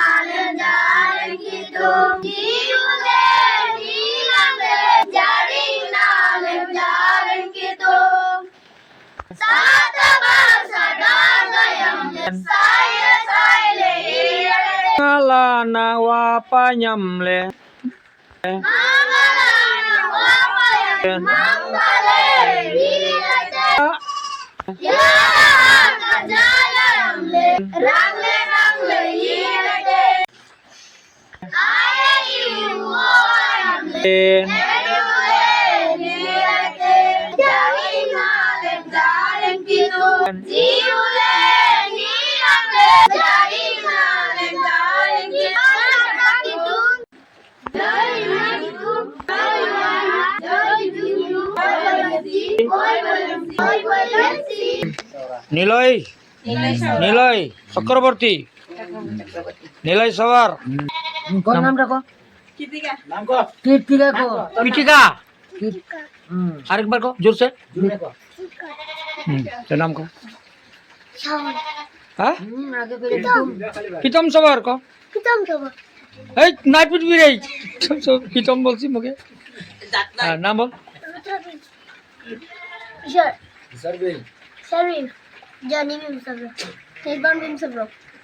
nalen jaring kitung jiule nilale jaring nalen jaring kitung satabasa dagayam saya saile ngala na wapanyam le mangalana wapayam mangale ilate ya kajaya rangle rangle rangle ilate aye iwo rangle elule ilate jaring nalen jaring kitung jiule nilale jaring nalen jaring kitung Niloy Niloy Chakraborty Niloy সবার কোন নামটা কো কীর্তিকা কো পিটিকা আরেকবার কো জোরসে তো নাম কো হ্যাঁ আগে করে তুম প্রীতম সবার কো কিতাম খাবো এই নাই পিটবি রে প্রীতম বলছি মুখে হ্যাঁ, নাম বল Sharif, Johnny Bim Sabro, Nirban Bim Sabro,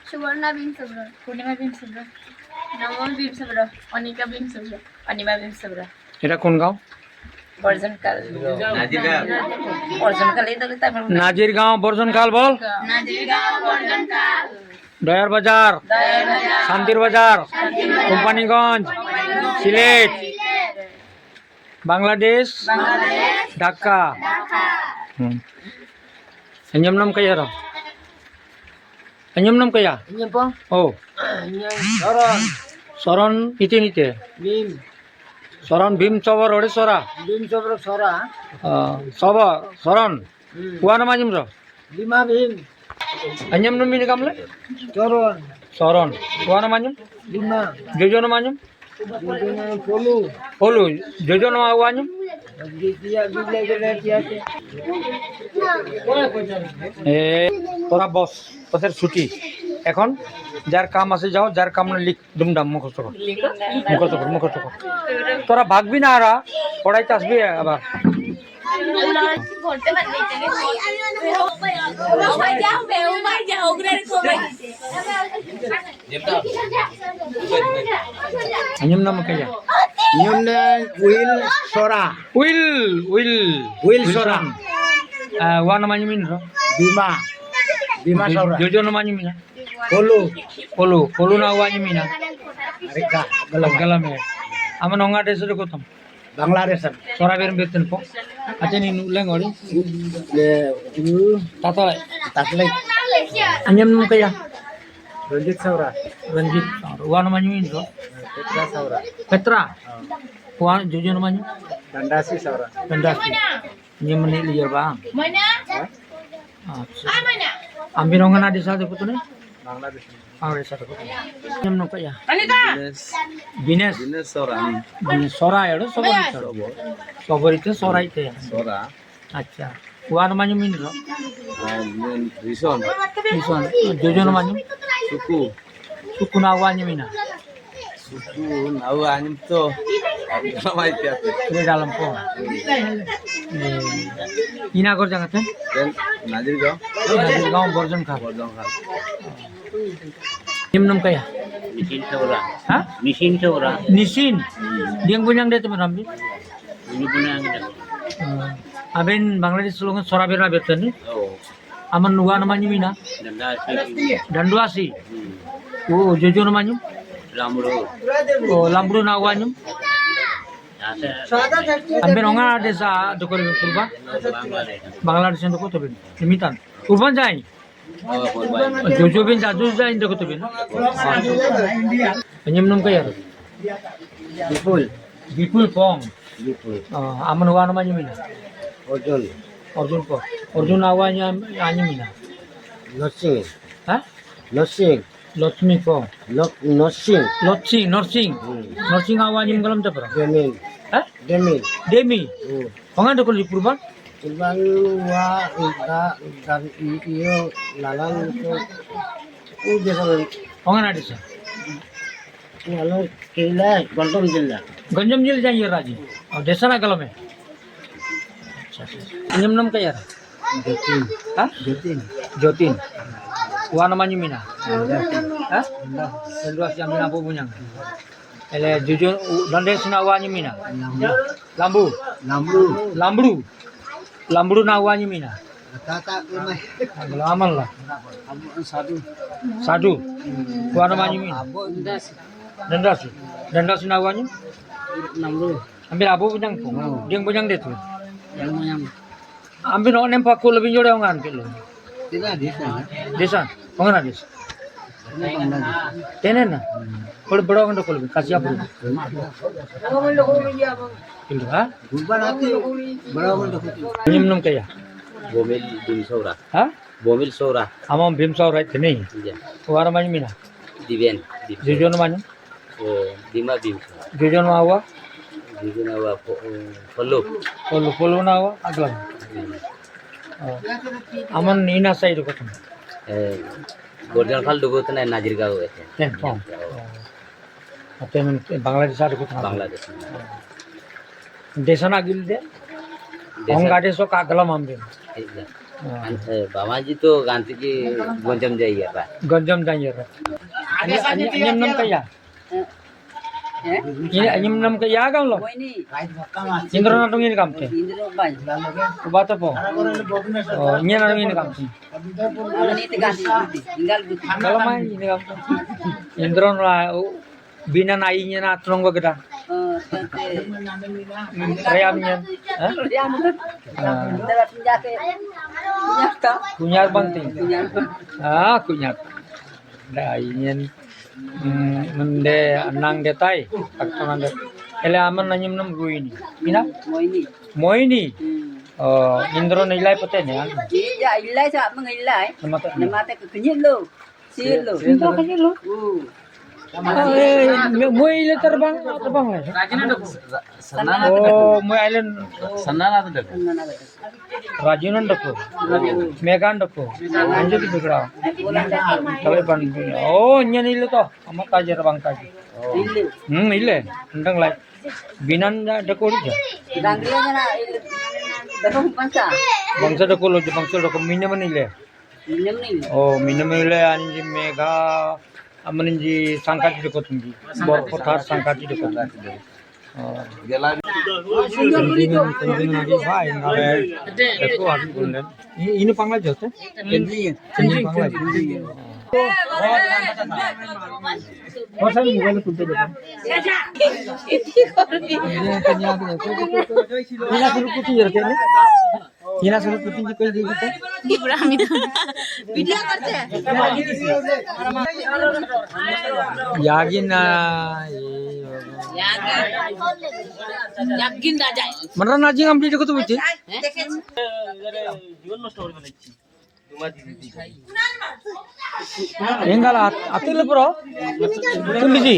Suvarna Bim Sabro, পূর্ণিমা বিম sabro, নমল বিম sabro, অনিকা বিম sabro, অনিমা বিম sabro, এটা কোন গাঁও বর্জনকাল বর্জনকাল এই দলে তারপর নাজির গাঁও বর্জন কাল বল নাজিরগাঁও বর্জনকাল দয়ার বাজার শান্তির বাজার Companiganj Sylhet Bangladesh Dhaka Anyam nam kaya raw? Anyam nam kaya? Inya po Oh, inya Soron Soron ite nite. Bim Soron Bhim Chabar ode sora. Bim Sobro Sora Saba Soron. Kuana majim raw. Bima Bim Anyam nam mini kamle? Soron Soron. Kuana majim? Bima Jojono majim? Bima Polu Olu. Jojono awanyim? Dia bila gele tiate তোরা বস তোদের ছুটি এখন যার কাম আছে যাও যার কাম না লিখ দুমদাম মুখস্থ কর মুখস্থ কর তোরা ভাগবি না আরা পড়াইতে আসবি আবার anyam nam kaya Nyumna Will Sora will Will Sora wana manyimin ro Bima Bima Sora jojono manyimin Polu polu na wanyimina Rika galam aman onga desore kotam Bangladesh sora berum beten po acha ni nuleng ori tata Taklek anyam nam kaya Ranjit Sora ranjit wana manyimin ro Petra Sora petra wana jojono manyi Dandasi Sora pendasi nyemeni liar bang Moyna acha a Moyna ambin onga na desa de putune Bangladesh awre sa ko anyam nam kaya Anita Bines Sora sora edo soborite soraite Sora acha wana manyimin ro Rison ison jojono manyi Suku sukuna wanyimina Suku Nau Anim to Ramai tiate di dalam po ina kor jangate Then Nazir Gao gaon borjon kha Bordong Khal nimnam kaya Mishin Sora ha Mishin Sora nisin diang bunyang de teman rambi Ini punya yang ada aben bangladesh sulungan sora bera betani Oh aman wana manyimina Dandasi danduasi oh jojono manyum Ramro oh lambru na wanyum Asa aben onga desa dokor purba bangladesh ndo ko tobin limitan urban jai Oh Korban jojo bin jaju jai ndo ko tobin nimnam kaya Bipul bipul pong Bipul aman wana manyimina Ojol Orjun po. Orjun awanya anyimina. Nursing Ha? Nursing Lotmi po. Nursing Nursing. Nursing awanyim galam ta pura. Demin Ha? Demin Demi. Pangan dokol purban? Ibang wa dan iyo lalang itu udah sama Pangan adisa. Kalau kira Gondom Jilla. Ganjam जिले जाइए राजी और देसना कलो में नियम नम क्या यार Jotin. हाँ Jotin. Jotin wana manyumina हाँ kedua si amina apa punya ele jujur dande sina wanyumina lambu Lambu. lambru lambru na wanyumina Kata kemai. kalau aman lah Abu satu. sadu wana manyumina Abu das. dandas na wanyum Lambu. ambil abu punya pun dia punya deh tu Yang yang ambil orang nempak ko lebih jauh orang kilo tidak desa. desa mana desa Ini Bangladesh. tenen na kalau beda orang ko lebih kasih apa kilo ha Gubban hati berapa untuk itu? nyum num kaya Bomil Bimsaura. ha Bomil Saura. amam bimsa right ni Ya. wara manyumina Diben. jujon manyum Dima Bimsaura. jujon mawa Diben awa Follow. polo na awa aglam aman ina side ko tum Gorjan Khal dugo tana Nazirgaon আছে ten pom atem bangladesh ar ko tum Bangladesh desana gil de onga deso ka aglam ambe বাবাজি তো গান থেকে গঞ্জম যাই এটা ganjam danyar anyam nam kaya ini anyam nam kaya kam lo indra na tungin kam te bata po nya na tungin kam te kalau mai ini kam indra na bina na inya na trongo kita rayamnya kunyar banting kunyar da inyen mende anang detai aktonan de ele aman nanyum nam guini ina moini oh indro nilai pate ne Ya, ilai sa mangilai. namata Namate ke kenyin lo. Sihir lo. indro kanya lo moi ile terbang lah oh moi island rajunan dako megan dako anjir di bigra kalau ban oh nyen ile to amat aja terbang tadi ile endang lai binan dako aja Dangli na il. Dako pansa. bangsa dako lo bangsa dako minam ile Minum ni. oh minam ile anji mega amanji sangkati dako tinggi bor kothar sangkati dako ini pangla jauh kenji pangla masa mobile kunte betul ina suruh kucing jarte ne ina suruh kucing ji koi dekite video করছে yagina একদিন না যায় mana naji ngambil joko tu buci enggak lah atil bro tuli ji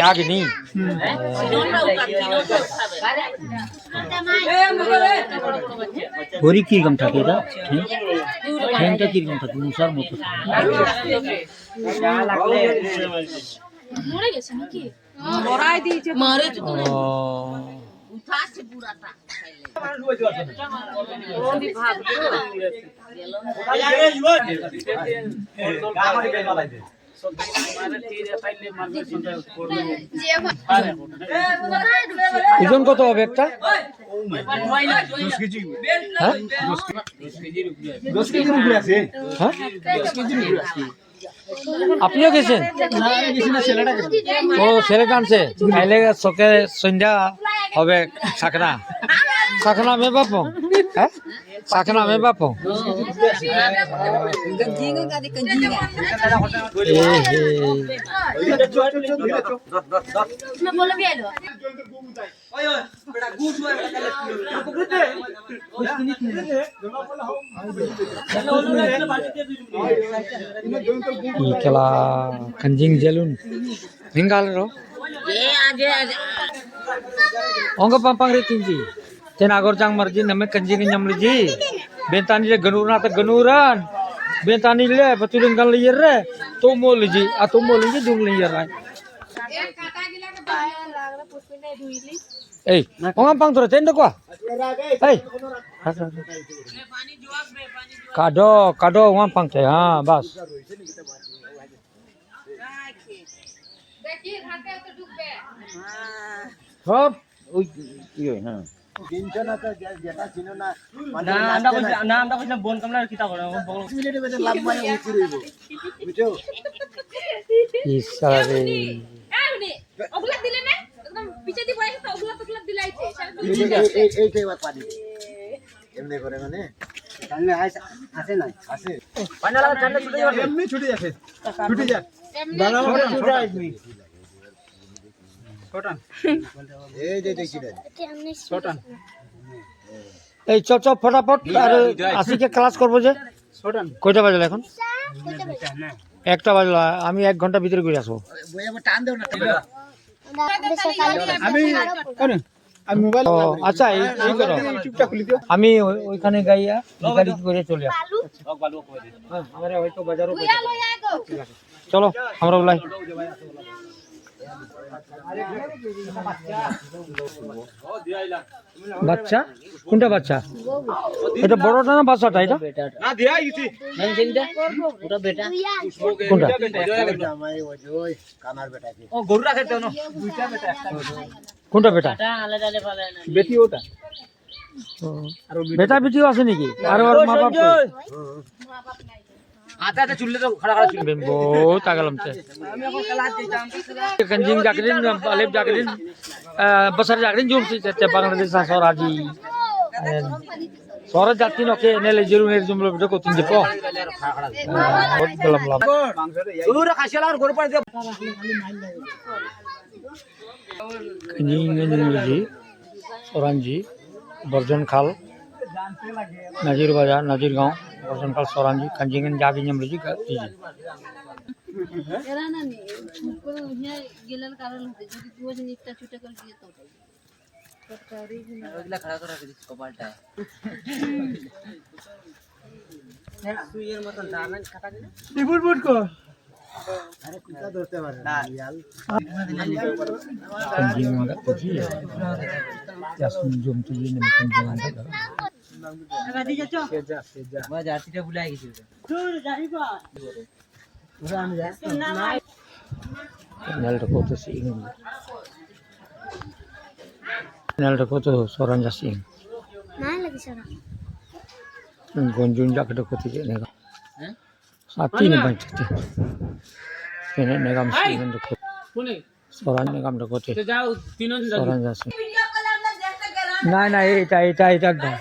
yagini গরি কি রকম থাকে এটা ঠ্যাংটা কি রকম থাকে মুসার মতো মরে গেছে নাকি মরাই দিয়েছে মারে তো উঠাছে পুরাটা ওজন কত হবে একটা হ্যাঁ? হ্যাঁ? আপনিও গেছেন ও ছেলেটা আনছে খাইলে চকে সন্ধ্যা হবে শাকনা শাকনা মে বাপ হ্যাঁ শাকনা মে বাপ Kenjingan ka di kenjingan. मैं बोला भी आलो Ikala kanjing jalun. Tinggal ro. এ আগে Ongga pampang re tinji. Ten agor jang marji name kanjing nyam liji. Bentani le genurna ta genuran. Bentani le patulun kan liyer re. Tomo liji atomo liji dung liyer rai. Eh, ongga pang tore ten ko. Eh. Kado ongga pang te ha bas. Hop. ওই কি হয় না তিনজন আছে যেটা ছিল না না আমরা কইনা বন কামলা কিতা করে মিনিটে বেশি লাভ মানে উঠি রইব বুঝছো ইসারে ওগুলা দিলে না একদম পিছে দি পড়ে তো ওগুলা টুকলা দিলাইছে এইটাই বাদ পানি এমনি করে মানে সামনে আছে না আছে পানা লাগা চান্ডে ছুটে যাবে এমনি ছুটি যাচ্ছে ছুটি যা বানাও ছুটি আসবি ছোটান এই যে দেখি রে ছোটান এই চপ চপ ফটাফট আর আসিকে ক্লাস করব যে ছোটান কয়টা বাজে এখন একটা বাজলো আমি 1 ঘন্টা ভিতরে করে আসবো বইয়া টান দাও না আমি কোন আমি মোবাইল ও আচ্ছা এই করো ইউটিউবটা খুলি দিও আমি ওইখানে গাইয়া গাড়ি করে চলে আসবো হ্যাঁ আমারে হয়তো বাজারও চলো আমরা বলাই বাচ্চা কোনটা বাচ্চা এটা বড়টা না বাচ্চাটা এটা না দিয়া গেছি ওটা বেটা কোনটা জামাই ওই কানার বেটা কি ও গরু রাখে তো দুইটা বেটা একটা কোনটা বেটা বেটি ওটা বেটা বেটিও আছে নাকি আর ওর মা বাপ आता आता चुल्ले तो खड़ा खड़ा चुल्ले बहुत आगलम से कंजिंग जाकरिन अलेप जाकरिन बसर जाकरिन जोम से ते बांग्लादेश सराजी सरा जाति न के नेले जरूर ने जुमलो भिडियो को तिन जपो बहुत गलम ला पूरा खासियाला और गोर पर दे कंजिंग जी सरांजी बर्जन खाल नाजिर बाजार नाजिर गांव बर्जन खाल सरांजी कंजिंगन जागी नेम लजी जी এরা না কোনো গেলার কারণ হতে যদি দুজ নিটটা ছুটে করে দিয়ে তো ওগুলা খড়া করে রাখি কপালটা সুইয়ের মতন দানা কাটা দিলে বুট বুট কর আরে কুটা ধরতে পারে না ইয়াল कंजिंग वाला तो जी यासमिन जोम तो जी ने कंजिंग वाला গাড়ি যাচ্ছ মা জাতিটা ভুলাই গেছি দূর যাইবা পুরান যা नल रखो तो सिंह नल रखो तो सोरंजा सिंह ना लगी सरा गंजुन जाके रखो तो जे नेगा साथी ने बंचते ने नेगा सिंह रखो सोरंज नेगा रखो तो जाओ तीनों सोरंजा सिंह ना ना এটা গাও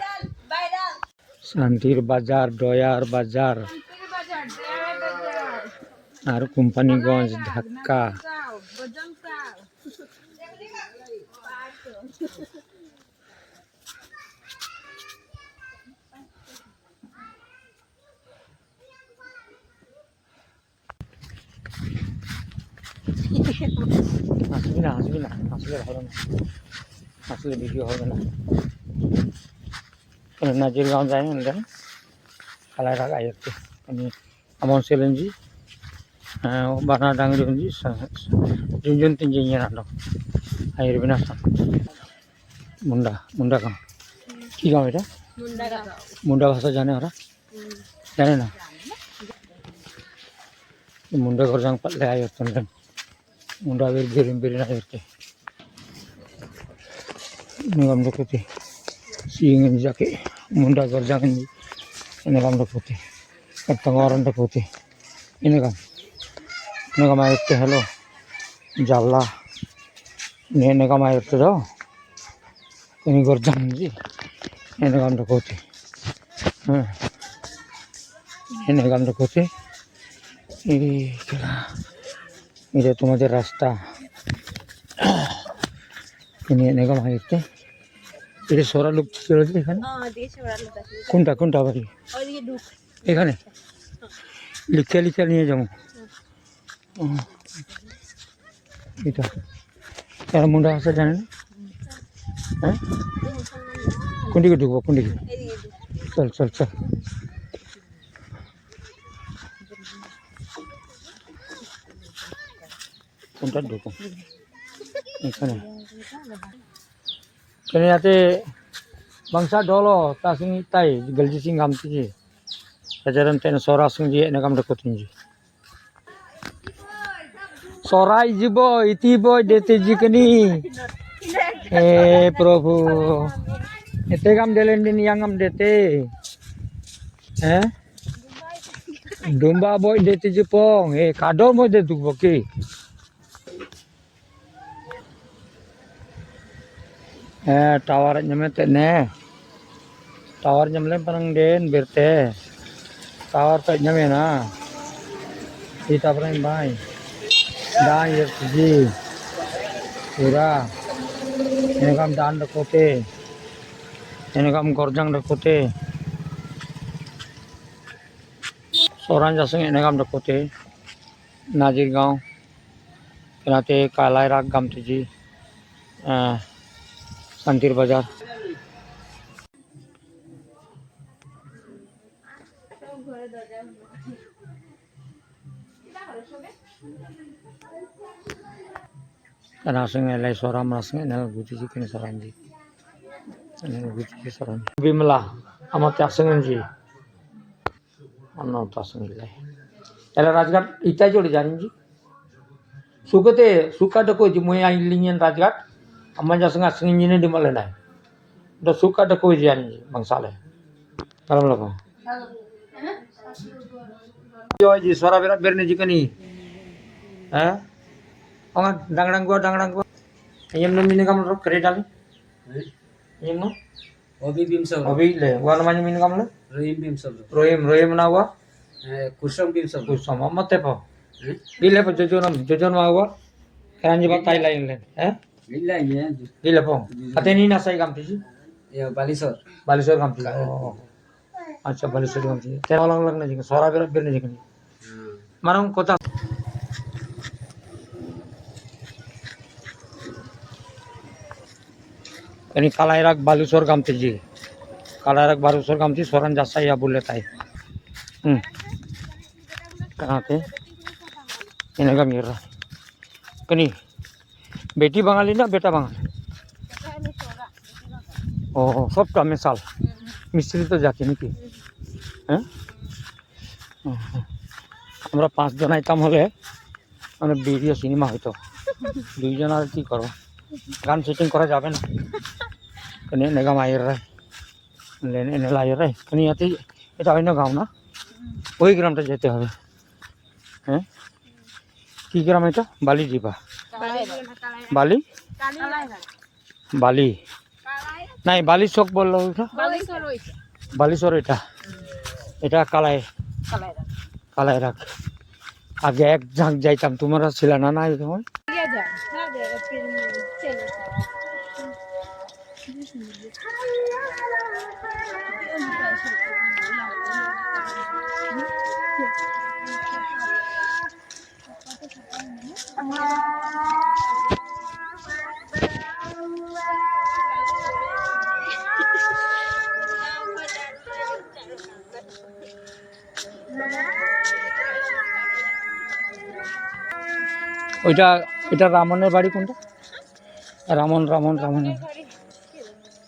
শান্তির বাজার দয়ার বাজার আর কোম্পানিগঞ্জ ঢাকা আসবি না আসলে ভালো না আসলে ভিডিও হবে না নাজির গাঁও যাই না খেলায় রাখা যাচ্ছে আমি আমার চ্যালেঞ্জি বানা ডাঙ্গরি হঞ্জি junjun tinggi nya nado air binasa munda kam ki kam eta munda bahasa jane ora jane na munda gorjang patle ayo tonton munda birin ayerte nigam dokoti singin jake munda gorjang ini kam dokoti ketanggaran dokoti ini kam negam ayerte hello jalla ne negam ayerte do ini gorjang ji ini kam dokoti ini kam dokoti ini kira ini তোমাদের রাস্তা ini negam ayerte এটা সরা লোক ছিল যে এখানে দেশে ওরা লোক আছে কোনটা বাড়ি ওইদিকে ঢুক এখানে লিখে নিয়ে যাবো এটা এর মুন্ডা ভাষা জানেন হ্যাঁ কোন দিকে ঢুকবো কোন দিকে চল চল চল কোনটা ঢুকো এখানে Kini ate bangsa dolo tasing tai galji sing gam tiji. Ajaran ten sora sing ji nakam dakotin ji. Sorai jibo iti boy dete ji kini. Prabhu. Ete gam delen din yang gam dete. Domba boy dete ji pong. Kado mo de dukbo ki. Tower nyamete ne tower nyamle parang den berte tower pe nyame na kita parang bai dan yer ji pura ini kam dan rakote ini kam gorjang rakote soran jaseng ini kam rakote Nazir gaon kenate kalai rak gam tiji Santir Bazar. Raseng elai soram raseng enal guti kini saranji. Enal guti saranji. Bimla amat aseng ji. Anau taseng elai. Elai Rajghat ita jodi jarinji. Suka dako ji moy ailingen Rajghat. Amma jaseng aseng ini di mana nai? Do suka ada kujian bangsale. Kalau lako. Yo ji suara berat berni jikani. Ongan dang gua. Ayam nomini kamu rok kere dali. Ayam no? Obi bimsal. Obi le. Gua namanya mini kamu le? Rohim bimsal. Rohim na gua? Kusam bimsal. Kusam. Amma tepo. Bile po jojon ma gua. Kan jibat tai lain le. Lila ya. Bile po. Kateni na sai kam tiji. Ya Balisor. Balisor kam tiji. Acha Balisor kam tiji. Te lang na jika suara berat berni jikani. Marang kota. Ini Kalairak Balisor kam tiji. Kalairak Balisor kam tiji soran jasa ya boleh tai. Kenapa? Ini kam ira. Kini बेटी बंगाली ना बेटा बंगाली सबटा मिसाल मिस्त्री तो जाके नाकि আমরা 5 জন আইতাম হলে মানে ভিডিও সিনেমা হইতো 2 জন আর কি করব গান শুটিং করা যাবে না কনে নেগা মাইর রে লেনে নে লাই রে কনি আতে এটা অন্য গাঁও না ওই গ্রামটা যেতে হবে কি গ্রাম এটা বালি দিবা বালি বালি নাই বালি চক বললো বালিচর এটা কালাই রাখ আগে এক ঝাঁক যাইতাম তোমরা ছিল না না এই সময় এটা রামনের বাড়ি কোনটা রামন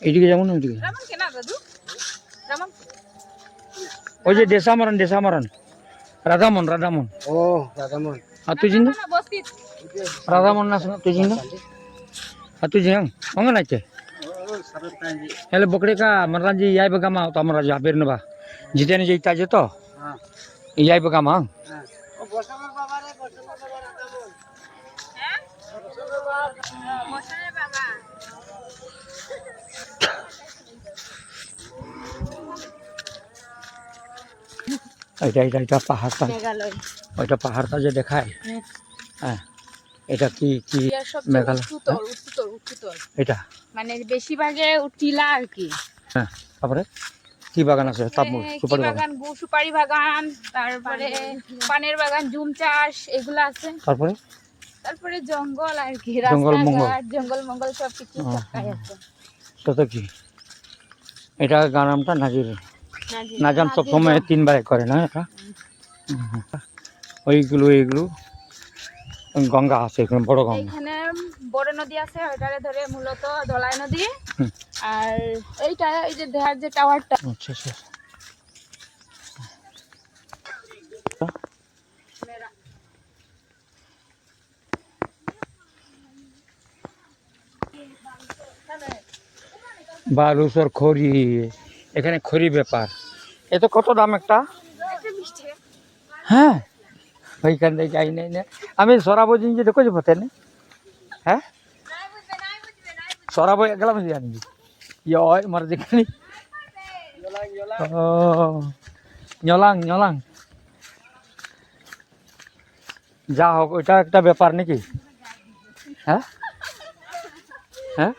এইদিকে যেমন ওইদিকে ওই যে দেশামরণ রাধামন ও রাধামন আর তুই চিন্তা রাধামন না তুই চিন্তা আর তুই জিং মঙ্গল আছে হেলে বকড়ে কা মরলা জি ইয়াই বগামা তো আমরা যাবের নবা জিতেনে যেটা যেত ইয়াই বগামা এটা পাহাড়টা ওইটা পাহাড়টা যে দেখায় হ্যাঁ এটা কি মেঘালয় এটা মানে বেশিরভাগে টিলা আর কি হ্যাঁ তারপরে কি বাগান আছে তাপমুল সুপারি বাগান সুপারি বাগান তারপরে পানের বাগান জুম চাষ এগুলো আছে তারপরে জঙ্গল আর কি জঙ্গল মঙ্গল জঙ্গল মঙ্গল সব কিছু আছে তো কি এটা গান নামটা নাজির নাজাম সব সময় 3 বার করে না এটা ওইগুলো এইগুলো গঙ্গা আছে এখানে বড় গঙ্গা এখানে বড় নদী আছে ওইটারে ধরে মূলত ধলাই নদী আর এইটা এই যে দেহার যে টাওয়ারটা আচ্ছা আচ্ছা বালুচর খড়ি এখানে খড়ি ব্যাপার এত কত দাম একটা হ্যাঁ ওইখান থেকে যাই নাই না আমি সরাবো জিনিস দেখো যে পথে হ্যাঁ সরাবো গেলাম জানি ইয় মার যেখানে ñলাং ñলাং যা হোক ওইটা একটা ব্যাপার নাকি হ্যাঁ হ্যাঁ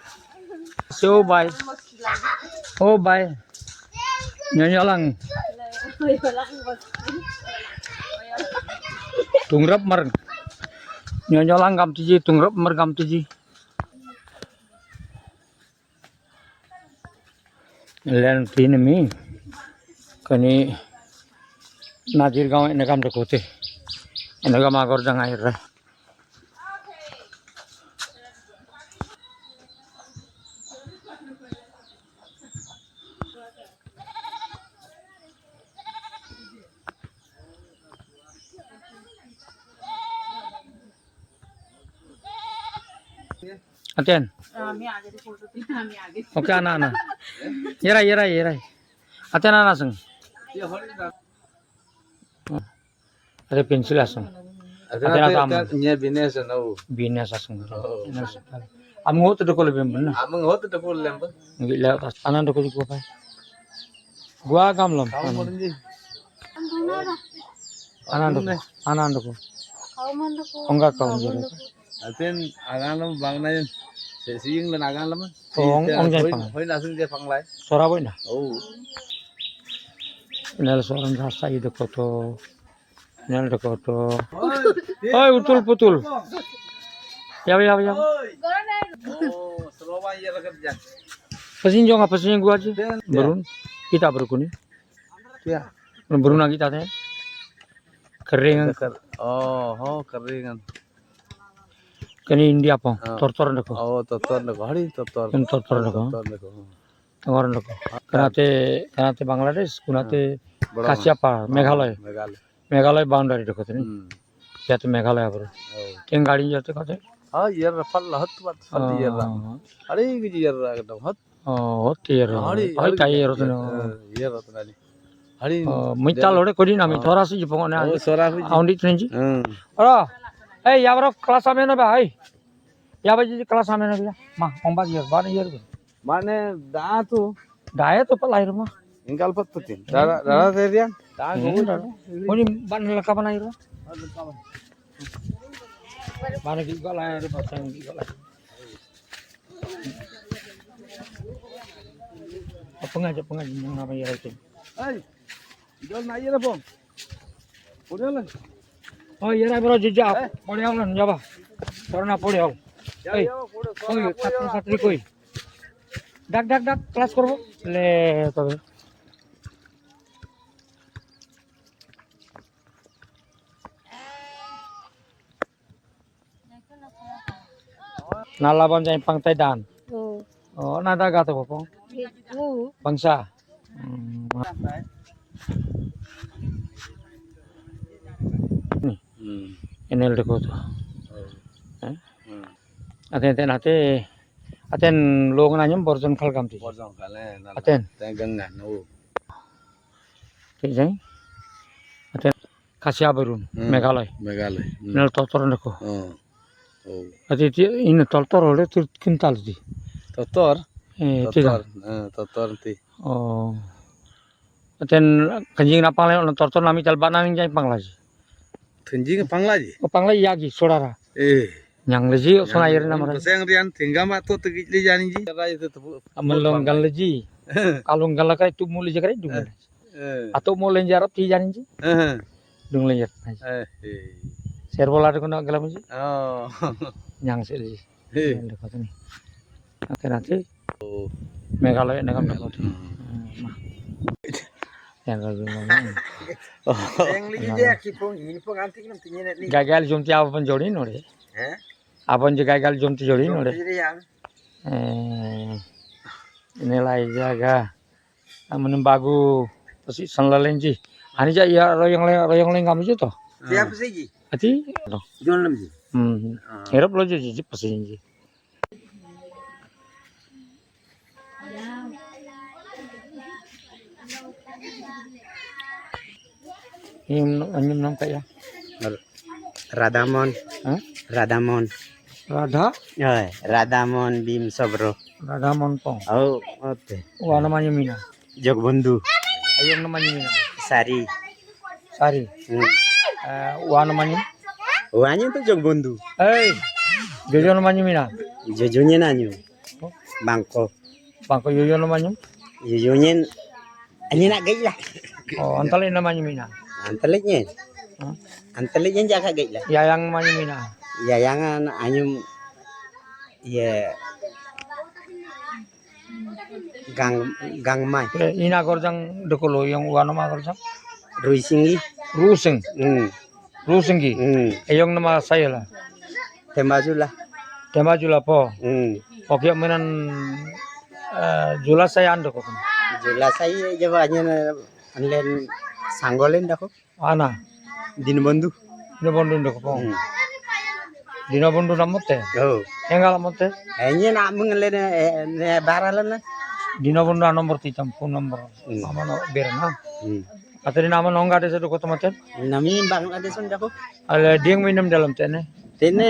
সেও বাই ও বাই ñলাং tungrap mar ñolang gam tiji tungrap mar gam tiji len tin mi kani najir gaw ene gam dekote ene gam agor jangai ra Aten. Oke anak-anak. Yerai. Aten anak seng. Ada pensil aseng. Aten apa? Nya bines na o. Binas aseng. Amung hotu dekol lebih benar. Amang hot to kol lemba. Gila anak dekol gua pai. Gua gam lom. Anak dekol. Enggak kau jadi. Aten agan bang na yun. Sing lan agan lam. Ong jai pang. Hoy na sing je pang lai. Sora boy na. Oh. Nel soran rasa itu koto. Nel de koto. Oi utul putul. Ya. Oh, serowa ya kerja. Pesin jo apa pesin gua aja. Berun kita berkuni. Ya. Berun lagi tadi. Kering Oh, keringan. kani India pang. Tortor deko. Oh, totor na ko. Hari totor. Kan tortor deko. Tengor deko. Kanate Bangladesh, kunate Kasiapa, Meghalaya. Meghalaya boundary deko tini. Jate Meghalaya bro. Keng gadi jate kate. Ah, yer fal hat bat fal yer. Hari gi yer ekdom hat. Oh, hotte yer. Hari tai yer tini. Yer tani. Hari Mital ore kodi nami thora si jipong oh sora hu. Aundi tini. Ora. Hey, ya bro kelas ame na ba? Hey. Ya ba ji kelas ame na ba? Ma, omba yer, ba yer. Mane da tu Daya to palai rumah. ingkal pat putin. Dara terian. Da Oni ban laka banai ro. Mana ki gala ere pasang ki gala. Pengaja yang nama ya itu. Hey. Idol na yer bom. Pudel. Oh iya bro jejak. Podial lan jaba. Corona podial. Hey. Oh satri koi. Dak kelas korbo. Le tebe. Nalaban jai pangtai dan. Oh nada gato popong. Bangsa. Nih. Enel deko tuh. Aten lo nanyam borjon khal kamti. Borjong kale na. Aten. Tengang no. Tejai. Aten Kasia Berun, Meghalaya. Megalai. Nel totor deko. Oh. Ati ini totor ole tur kintal di. Totor. Tiga. Totor ti. Oh. Aten kanjing na panglai on totor nami cal banang jai panglaji. Thenjing panglaji. Oh panglai yagi sodara. Yang leji sona air nama ra. Pasang rian tingga ma to tegi jani ji. Rai itu Amalong gal leji. Kalung gal kai tu muli jagare dung. Atau mau lenjar ti jani ji. Dung lenjar. Servola de kono galam ji. Oh. Yang sel ji. Dekat ni. Nanti. Meghalaya এনেকাম দেখোঁ gagal jom ti apa jodi nore apa je gagal jom ti jodi nore inilah jaga amun bagu pasti sanlalen ji ani ja ya royong leng kamu je to siapa sih ji ati jualan ji herap lo ji pasti ji anyum nam kayak Radamon Hah? Radamon Radha Radamon Bim Sabro Radha Monpong oh oke wah namanya Mina Jogbondu ayam namanya Mina Sari Sari wah namanya Uangnya tuh Jogbondu Jojo namanya Mina Jojonya nanyu Bangko Bangko Jojo namanya Jojonya ini nak gay lah oh antalin namanya Mina Anteliknya jaga gay lah Yayang namanya Mina Yayangan anyum ya gang mai ina gorjang dekolo yang wah nama gorjang Ruisingi Ruseng Rusenggi ayong nama saya lah Tembazula tema jula po oke menan jula saya ando kok Jula saya jawabnya anlen sanggolen dah kok ana Dinbondu Dinobondu ndok po Dinobondu namote oh engal namote ini nak mengelen baralan lah Dinobondu nomor 3 phone number amano berna atari nama nongga desa do kota maten nami Bangladesh dah kok ala dieng minum dalam tene tene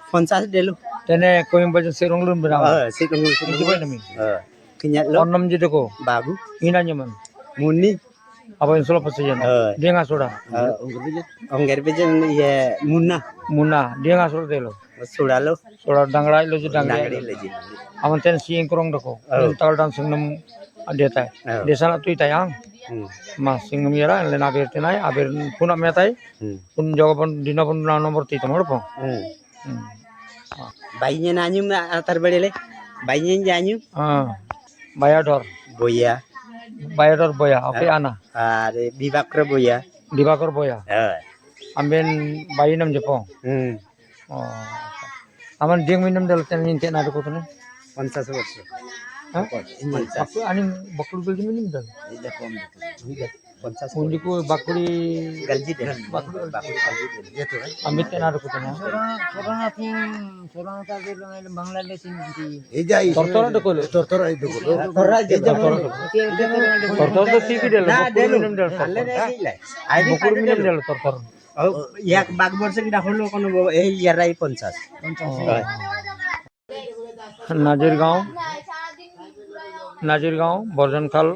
Fonsas dulu tene koim bajan serong lun berama si tunggu itu boy nami kenyat lo onam jede ko bagu ina nyaman muni apa yang solo pasian dia nggak soda ongger bejen ya Muna dia nggak soda delo sudah lo soda dangrai lo je dangri dangrai lagi aman ten sieng kurang doko tal dan singnam dia tay desa na tu tayang mas singnam yara lena berte nai aber puna metai pun jawaban dinobon nomor 3 nomor po bayinya nanyu atar bedele bayinya janyu bayador boya oke ana are bibakra boya dibakar boya amben bayi nam jepo aman dieng minum dal ten ninte na ko tune 50 वर्ष aku ani bakul gel minum dal ida kom ida 50 undi ko bakuri galji de bakul galji de itu amit ten na ko tune Sorana ta delo Bangladesh ni ejai tortora de ko tortora itu tortora tortor to tiki dal bakul minum dal alle ne gila ai bakul minum dal tortor yak bag borse kita holo kono এই ইয়ারাই 50 নাজিরগাঁও বর্জনখাল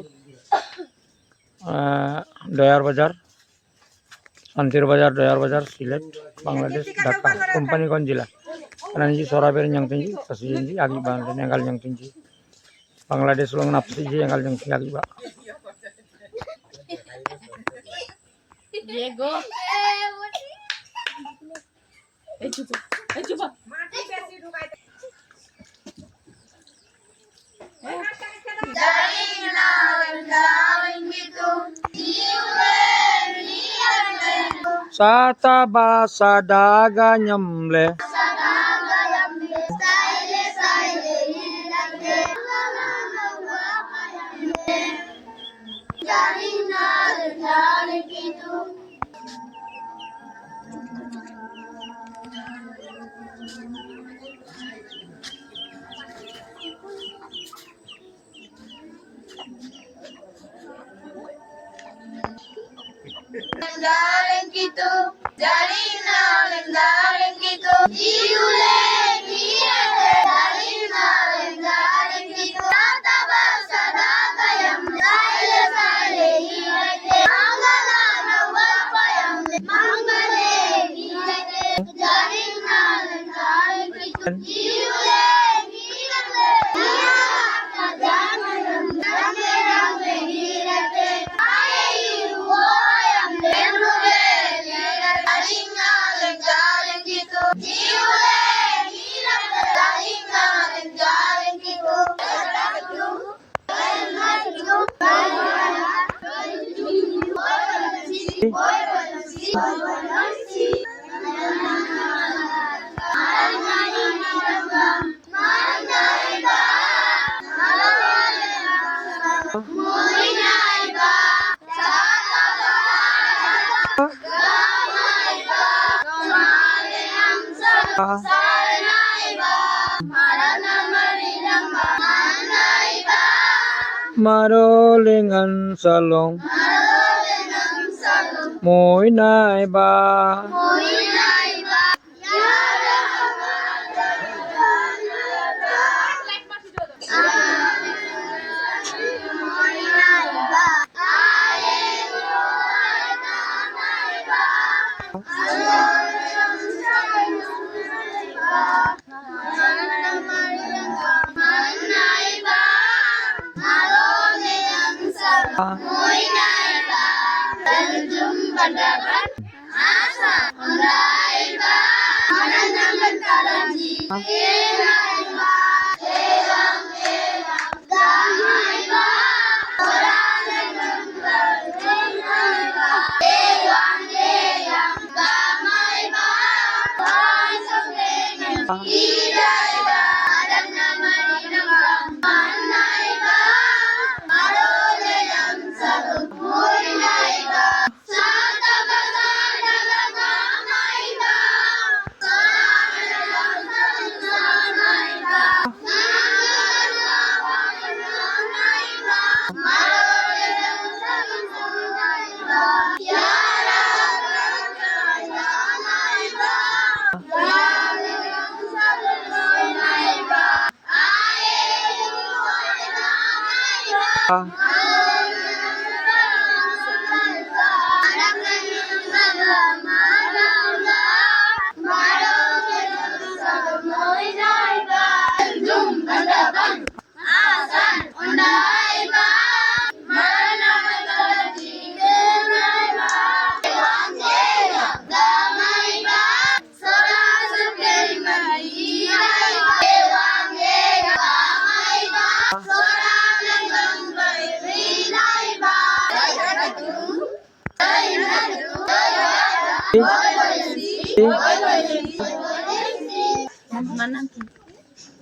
দয়ার বাজার শান্তির বাজার দয়ার বাজার সিলেট বাংলাদেশ ঢাকা কোম্পানিগঞ্জ জেলা রানজি সরাবের nyangtinji kasiji agi banten engal nyangtinji Bangladesh long napsiji engal nyangtinji agi ba Diego coba Sata basa daga nyamle Darling gitu, darling gitu, diule, darling gitu, kata bahasa daga yang saya hirate, mangalana wapa yang mangale hirate, darling gitu, diule, hirate, Maro lengan salong Moi nai ba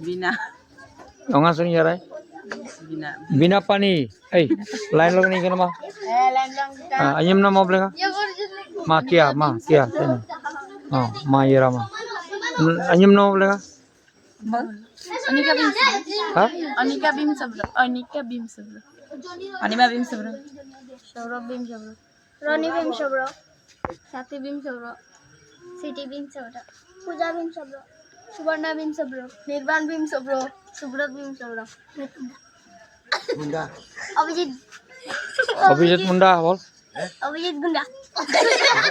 Bina. Onga suni jarai Bina. Bina pani line log nahi kana ma anyam na mob lega ma kia ma yera ma anyam na mob lega Anika Bim ha Anika Bim Sabro. Anima Bim Sabro. Saurabh Bim Sabro. Ronnie Bim Sabro. Sati Bim Sabro. Siti Bim Sabro. Pooja Bim Sabro. Subarna Bim Sabro. Nirvan Bim Sabro. Subrat Bim Sabro. Abhijit. Abhijit Munda bol Abhijit Gunda.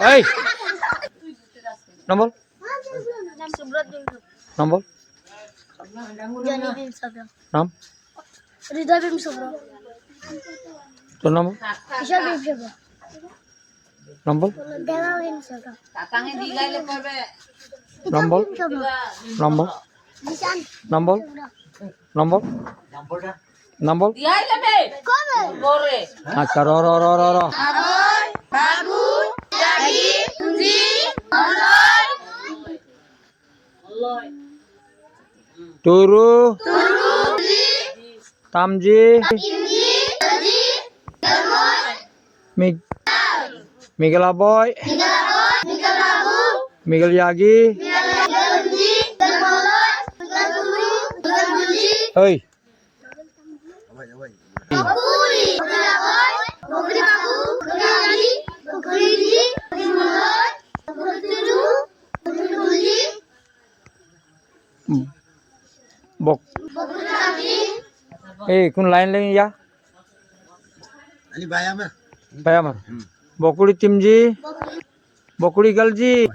hey nombor Subrat Bim Sabro. nombor Johnny Bim Sabro. nam Ridha Bim Sabro. to nombor Ishar Bim Sabro. nombor Deva Bim Sabro. nombor nombor Nishan. nombor nombor nombor Kome. acha ro Turu Tamji Miguel Aboy Miguel Yagi hey bok kun line lagi ya Ani bayam bayamar bokuri timji bokuri galji